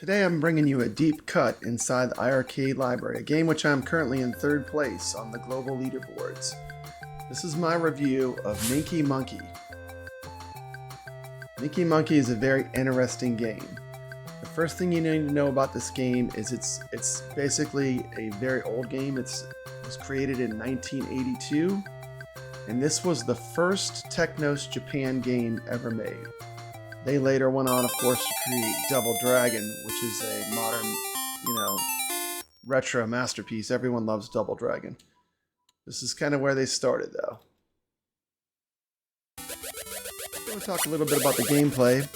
Today I'm bringing you a deep cut inside the iiRcade library, a game which I'm currently in third place on the global leaderboards. This is my review of Minky Monkey. Minky Monkey is a very interesting game. The first thing you need to know about this game is it's basically a very old game. It was created in 1982, and this was the first Technos Japan game ever made. They later went on, of course, to create Double Dragon, which is a modern, retro masterpiece. Everyone loves Double Dragon. This is kind of where they started, though. I'm going to talk a little bit about the gameplay.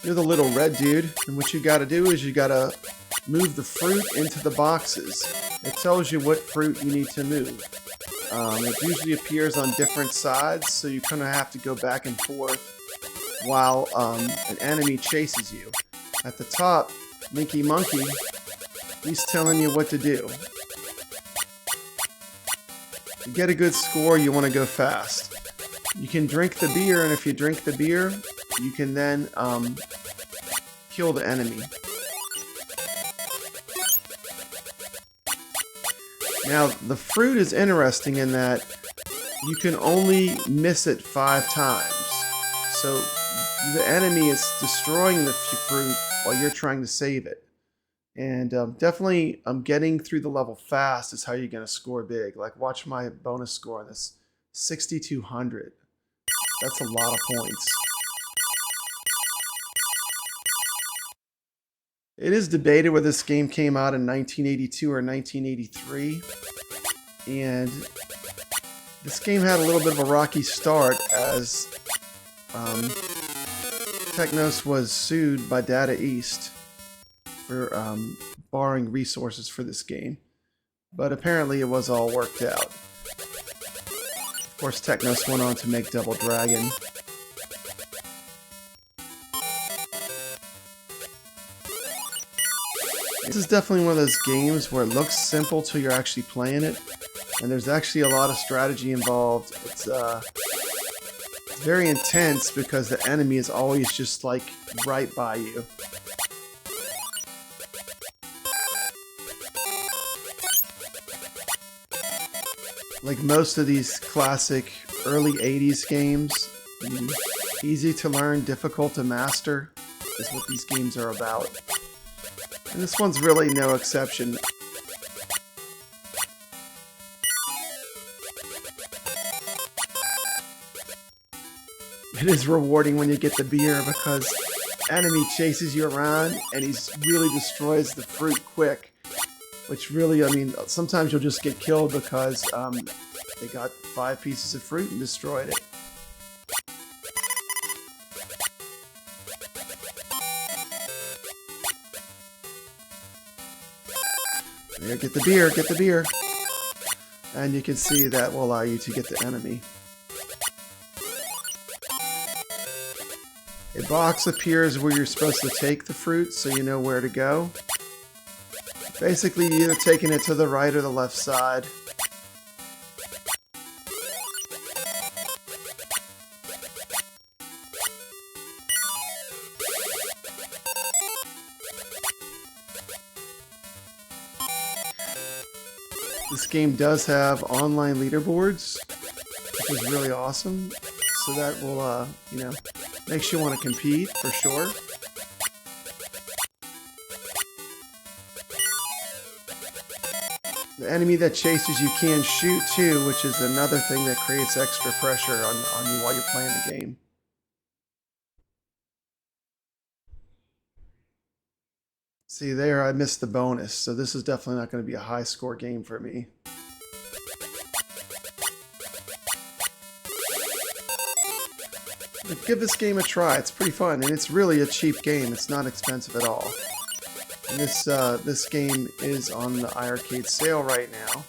You're the little red dude, and what you got to do is you got to move the fruit into the boxes. It tells you what fruit you need to move. It usually appears on different sides, so you kind of have to go back and forth while an enemy chases you. At the top, Minky Monkey, he's telling you what to do. To get a good score, you want to go fast. You can drink the beer, and if you drink the beer, you can then kill the enemy. Now, the fruit is interesting in that you can only miss it 5 times. So the enemy is destroying the fruit while you're trying to save it. And definitely getting through the level fast is how you're going to score big. Like, watch my bonus score on this. 6,200. That's a lot of points. It is debated whether this game came out in 1982 or 1983. And this game had a little bit of a rocky start as Technos was sued by Data East for borrowing resources for this game. But apparently it was all worked out. Of course, Technos went on to make Double Dragon. This is definitely one of those games where it looks simple till you're actually playing it. And there's actually a lot of strategy involved. It's very intense because the enemy is always just like right by you. Like most of these classic early 80s games, easy to learn, difficult to master is what these games are about. And this one's really no exception. It is rewarding when you get the beer because enemy chases you around and he really destroys the fruit quick. Which really, sometimes you'll just get killed because they got 5 pieces of fruit and destroyed it. There, get the beer, get the beer. And you can see that will allow you to get the enemy. A box appears where you're supposed to take the fruit so you know where to go. Basically, you're either taking it to the right or the left side. This game does have online leaderboards, which is really awesome. So that will, makes you want to compete for sure. The enemy that chases you can shoot too, which is another thing that creates extra pressure on you while you're playing the game. See there, I missed the bonus, so this is definitely not going to be a high score game for me. But give this game a try, it's pretty fun, and it's really a cheap game, it's not expensive at all. And this game is on the iiRcade sale right now.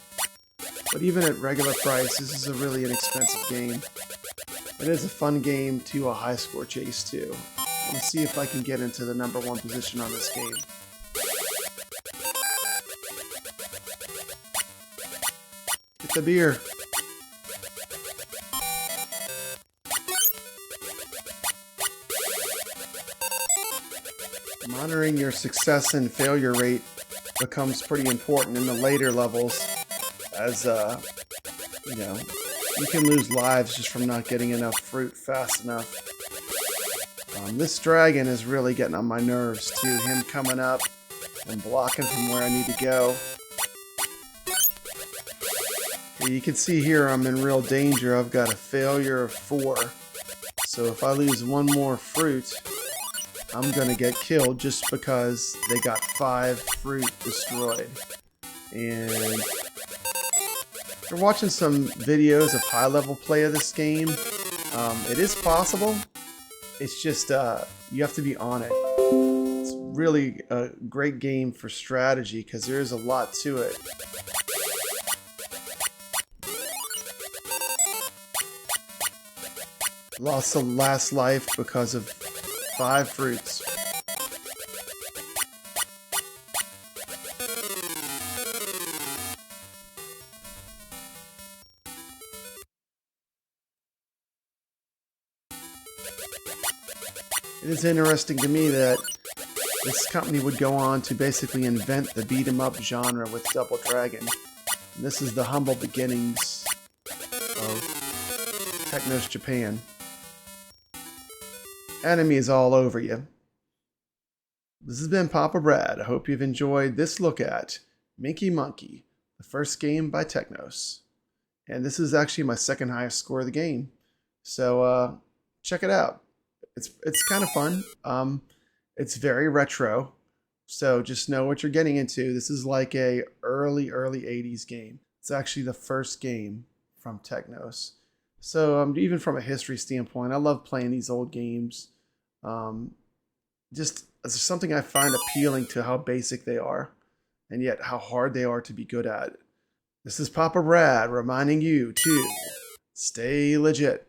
But even at regular price, this is a really inexpensive game. It is a fun game to a high score chase too. I want to see if I can get into the #1 position on this game. Get the beer. Monitoring your success and failure rate becomes pretty important in the later levels, as you know, you can lose lives just from not getting enough fruit fast enough. This dragon is really getting on my nerves too. Him coming up and blocking from where I need to go. You can see here I'm in real danger. I've got a failure of 4. So if I lose one more fruit, I'm gonna get killed just because they got 5 fruit destroyed. And if you're watching some videos of high-level play of this game, it is possible. It's just you have to be on it. It's really a great game for strategy because there is a lot to it. Lost the last life because of 5 fruits. It is interesting to me that this company would go on to basically invent the beat-em-up genre with Double Dragon. And this is the humble beginnings of Technos Japan. Enemies all over you. This has been Papa Brad. I hope you've enjoyed this look at Minky Monkey, the first game by Technos. And this is actually my second highest score of the game. So check it out. It's kind of fun. It's very retro. So just know what you're getting into. This is like a early 80s game. It's actually the first game from Technos. So even from a history standpoint, I love playing these old games. Just it's something I find appealing to how basic they are, and yet how hard they are to be good at. This is Papa Brad reminding you to stay legit.